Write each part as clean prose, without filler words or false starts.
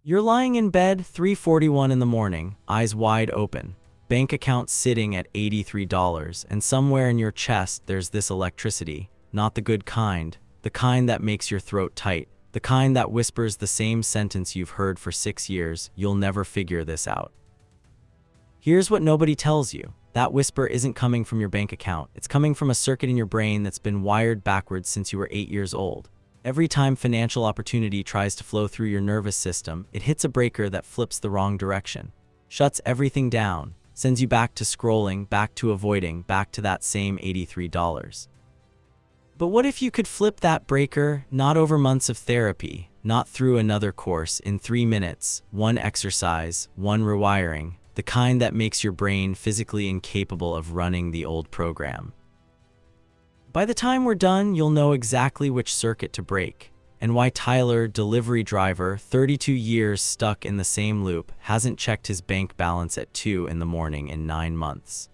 You're lying in bed, 3:41 in the morning, eyes wide open, bank account sitting at $83, and somewhere in your chest there's this electricity, not the good kind, the kind that makes your throat tight, the kind that whispers the same sentence you've heard for 6 years: you'll never figure this out. Here's what nobody tells you. That whisper isn't coming from your bank account. It's coming from a circuit in your brain that's been wired backwards since you were 8 years old. Every time financial opportunity tries to flow through your nervous system, it hits a breaker that flips the wrong direction, shuts everything down, sends you back to scrolling, back to avoiding, back to that same $83. But what if you could flip that breaker, not over months of therapy, not through another course, in 3 minutes, one exercise, one rewiring, the kind that makes your brain physically incapable of running the old program? By the time we're done, you'll know exactly which circuit to break, and why Tyler, delivery driver, 32 years stuck in the same loop, hasn't checked his bank balance at 2 in the morning in 9 months.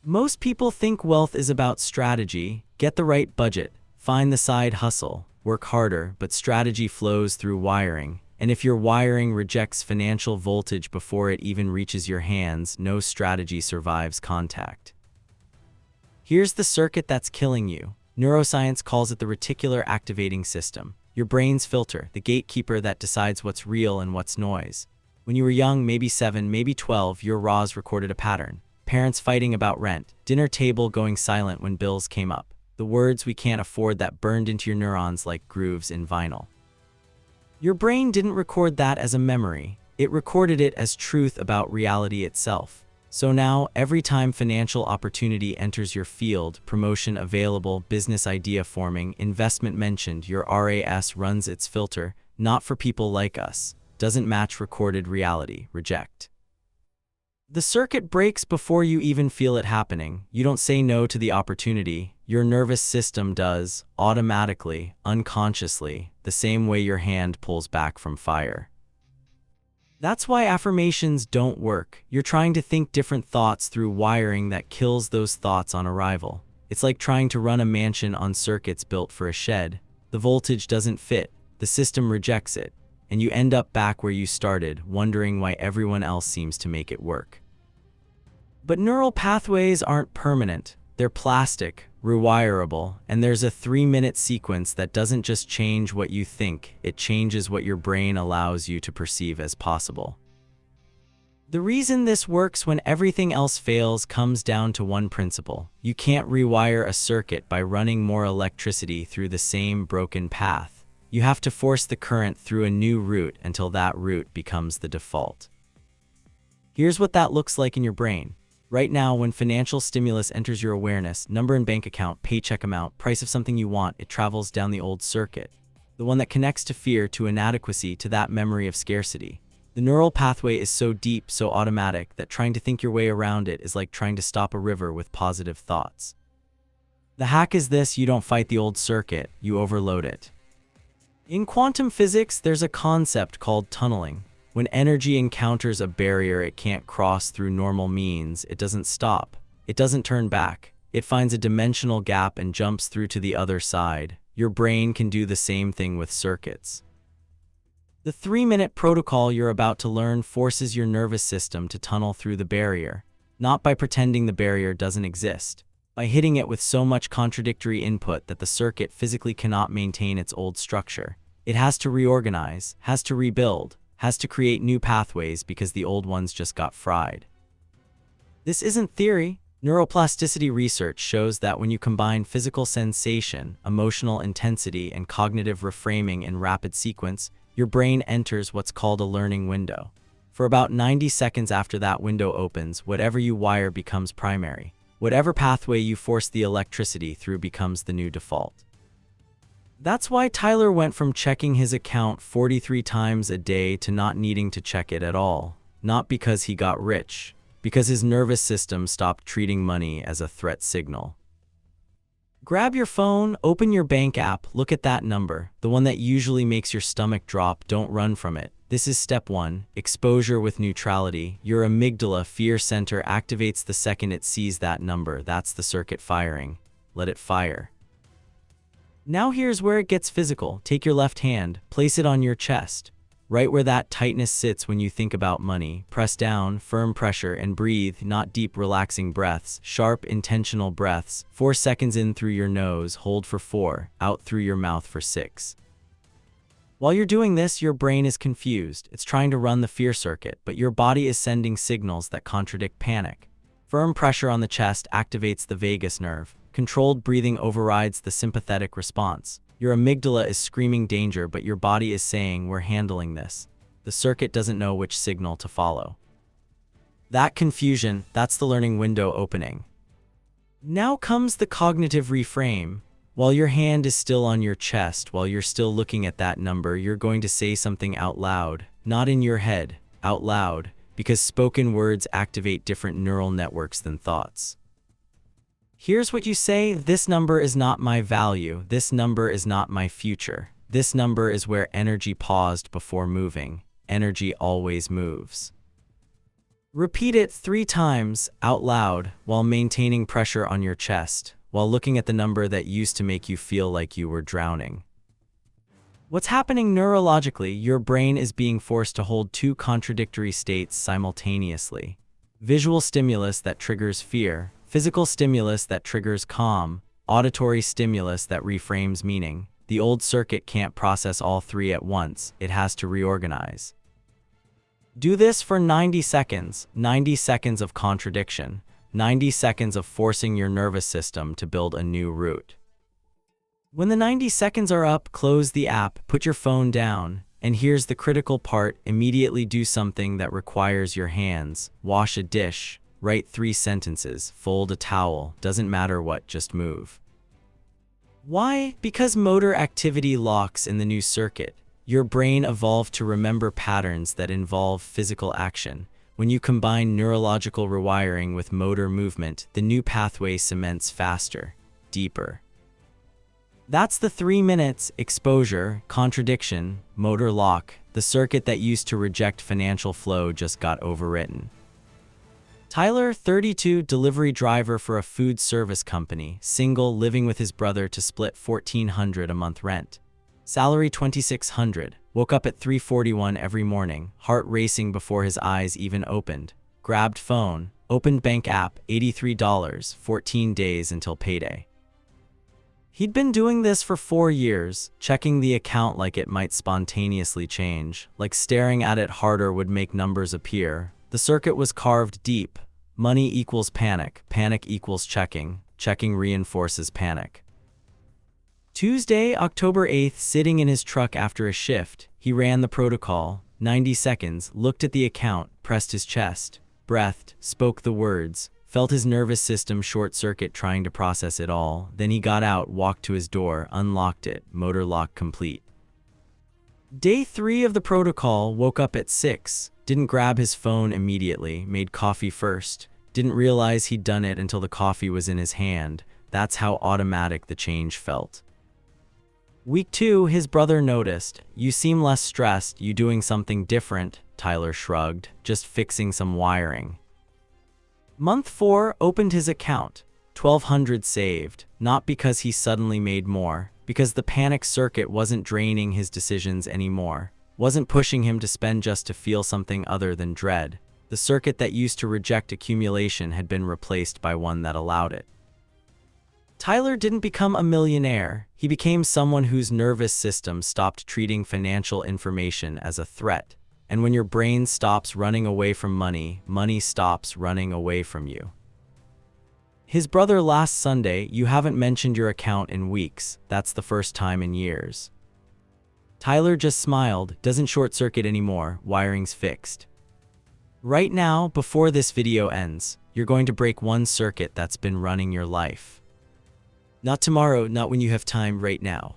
Most people think wealth is about strategy: get the right budget, find the side hustle, work harder, but strategy flows through wiring, and if your wiring rejects financial voltage before it even reaches your hands, no strategy survives contact. Here's the circuit that's killing you. Neuroscience calls it the reticular activating system, your brain's filter, the gatekeeper that decides what's real and what's noise. When you were young, maybe 7, maybe 12, your RAWs recorded a pattern. Parents fighting about rent, dinner table going silent when bills came up, the words "we can't afford" that burned into your neurons like grooves in vinyl. Your brain didn't record that as a memory, it recorded it as truth about reality itself. So now, every time financial opportunity enters your field, promotion available, business idea forming, investment mentioned, your RAS runs its filter: not for people like us, doesn't match recorded reality, reject. The circuit breaks before you even feel it happening. You don't say no to the opportunity, your nervous system does, automatically, unconsciously, the same way your hand pulls back from fire. That's why affirmations don't work. You're trying to think different thoughts through wiring that kills those thoughts on arrival. It's like trying to run a mansion on circuits built for a shed. The voltage doesn't fit, the system rejects it, and you end up back where you started, wondering why everyone else seems to make it work. But neural pathways aren't permanent. They're plastic, rewirable, and there's a 3-minute sequence that doesn't just change what you think, it changes what your brain allows you to perceive as possible. The reason this works when everything else fails comes down to one principle: you can't rewire a circuit by running more electricity through the same broken path. You have to force the current through a new route until that route becomes the default. Here's what that looks like in your brain. Right now, when financial stimulus enters your awareness, number in bank account, paycheck amount, price of something you want, it travels down the old circuit. The one that connects to fear, to inadequacy, to that memory of scarcity. The neural pathway is so deep, so automatic, that trying to think your way around it is like trying to stop a river with positive thoughts. The hack is this: you don't fight the old circuit, you overload it. In quantum physics, there's a concept called tunneling. When energy encounters a barrier it can't cross through normal means, it doesn't stop. It doesn't turn back. It finds a dimensional gap and jumps through to the other side. Your brain can do the same thing with circuits. The 3-minute protocol you're about to learn forces your nervous system to tunnel through the barrier, not by pretending the barrier doesn't exist, by hitting it with so much contradictory input that the circuit physically cannot maintain its old structure. It has to reorganize, has to rebuild, has to create new pathways because the old ones just got fried. This isn't theory. Neuroplasticity research shows that when you combine physical sensation, emotional intensity, and cognitive reframing in rapid sequence, your brain enters what's called a learning window. For about 90 seconds after that window opens, whatever you wire becomes primary. Whatever pathway you force the electricity through becomes the new default. That's why Tyler went from checking his account 43 times a day to not needing to check it at all. Not because he got rich, because his nervous system stopped treating money as a threat signal. Grab your phone, open your bank app, look at that number, the one that usually makes your stomach drop. Don't run from it. This is step 1, exposure with neutrality. Your amygdala, fear center, activates the second it sees that number. That's the circuit firing. Let it fire. Now here's where it gets physical. Take your left hand, place it on your chest. right where that tightness sits when you think about money. Press down, firm pressure, and breathe, not deep, relaxing breaths, sharp, intentional breaths. 4 seconds in through your nose, hold for 4, out through your mouth for 6. While you're doing this, your brain is confused. It's trying to run the fear circuit, but your body is sending signals that contradict panic. Firm pressure on the chest activates the vagus nerve. Controlled breathing overrides the sympathetic response. Your amygdala is screaming danger, but your body is saying, we're handling this. The circuit doesn't know which signal to follow. That confusion, that's the learning window opening. Now comes the cognitive reframe. While your hand is still on your chest, while you're still looking at that number, you're going to say something out loud, not in your head, out loud, because spoken words activate different neural networks than thoughts. Here's what you say: this number is not my value. This number is not my future. This number is where energy paused before moving. Energy always moves. Repeat it 3 times out loud while maintaining pressure on your chest, while looking at the number that used to make you feel like you were drowning. What's happening neurologically? Your brain is being forced to hold 2 contradictory states simultaneously. Visual stimulus that triggers fear, physical stimulus that triggers calm, auditory stimulus that reframes meaning. The old circuit can't process all 3 at once. It has to reorganize. Do this for 90 seconds, 90 seconds of contradiction, 90 seconds of forcing your nervous system to build a new route. When the 90 seconds are up, close the app, put your phone down, and here's the critical part: immediately do something that requires your hands. Wash a dish, write 3 sentences, fold a towel, doesn't matter what, just move. Why? Because motor activity locks in the new circuit. Your brain evolved to remember patterns that involve physical action. When you combine neurological rewiring with motor movement, the new pathway cements faster, deeper. That's the 3 minutes: exposure, contradiction, motor lock. The circuit that used to reject financial flow just got overwritten. Tyler, 32, delivery driver for a food service company, single, living with his brother to split $1,400 a month rent. Salary $2,600. Woke up at 3:41 every morning, heart racing before his eyes even opened. Grabbed phone, opened bank app, $83, 14 days until payday. He'd been doing this for 4 years, checking the account like it might spontaneously change, like staring at it harder would make numbers appear. The circuit was carved deep. Money equals panic, panic equals checking, checking reinforces panic. Tuesday, October 8th, sitting in his truck after a shift, he ran the protocol, 90 seconds, looked at the account, pressed his chest, breathed, spoke the words, felt his nervous system short-circuit trying to process it all. Then he got out, walked to his door, unlocked it, motor lock complete. Day 3 of the protocol, woke up at 6, didn't grab his phone immediately, made coffee first, didn't realize he'd done it until the coffee was in his hand. That's how automatic the change felt. Week 2, his brother noticed. You seem less stressed, you doing something different? Tyler shrugged, just fixing some wiring. Month 4, opened his account, $1,200 saved, not because he suddenly made more, because the panic circuit wasn't draining his decisions anymore, wasn't pushing him to spend just to feel something other than dread. The circuit that used to reject accumulation had been replaced by one that allowed it. Tyler didn't become a millionaire. He became someone whose nervous system stopped treating financial information as a threat. And when your brain stops running away from money, money stops running away from you. His brother: last Sunday, you haven't mentioned your account in weeks. That's the first time in years. Tyler just smiled, doesn't short-circuit anymore, wiring's fixed. Right now, before this video ends, you're going to break one circuit that's been running your life. Not tomorrow, not when you have time, right now.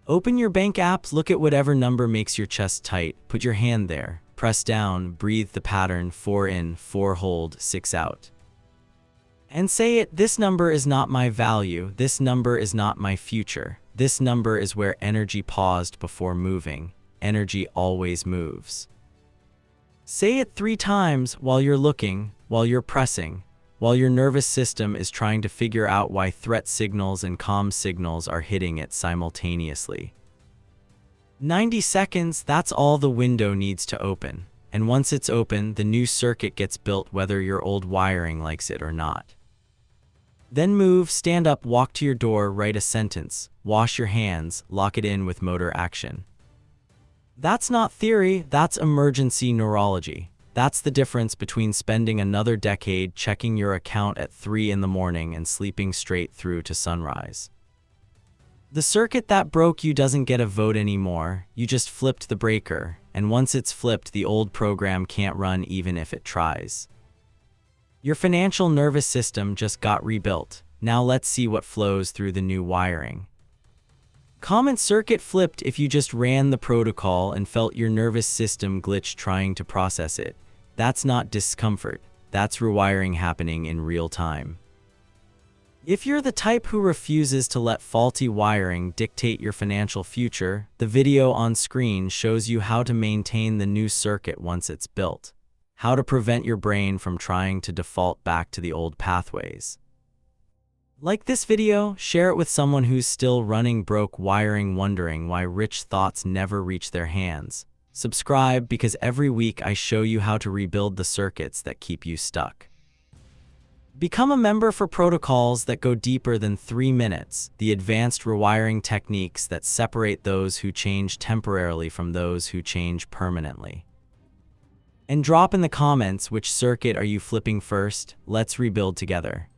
Open your bank app, look at whatever number makes your chest tight, put your hand there, press down, breathe the pattern: 4 in, 4 hold, 6 out. And say it: this number is not my value, this number is not my future, this number is where energy paused before moving, energy always moves. Say it 3 times while you're looking, while you're pressing, while your nervous system is trying to figure out why threat signals and calm signals are hitting it simultaneously. 90 seconds, that's all the window needs to open. And once it's open, the new circuit gets built whether your old wiring likes it or not. Then move, stand up, walk to your door, write a sentence, wash your hands, lock it in with motor action. That's not theory, that's emergency neurology. That's the difference between spending another decade checking your account at 3 in the morning and sleeping straight through to sunrise. The circuit that broke you doesn't get a vote anymore, you just flipped the breaker, and once it's flipped, the old program can't run even if it tries. Your financial nervous system just got rebuilt. Now let's see what flows through the new wiring. Comment circuit flipped if you just ran the protocol and felt your nervous system glitch trying to process it. That's not discomfort, that's rewiring happening in real time. If you're the type who refuses to let faulty wiring dictate your financial future, the video on screen shows you how to maintain the new circuit once it's built. How to prevent your brain from trying to default back to the old pathways. Like this video, share it with someone who's still running broke wiring, wondering why rich thoughts never reach their hands. Subscribe, because every week I show you how to rebuild the circuits that keep you stuck. Become a member for protocols that go deeper than 3 minutes, the advanced rewiring techniques that separate those who change temporarily from those who change permanently. And drop in the comments which circuit are you flipping first. Let's rebuild together.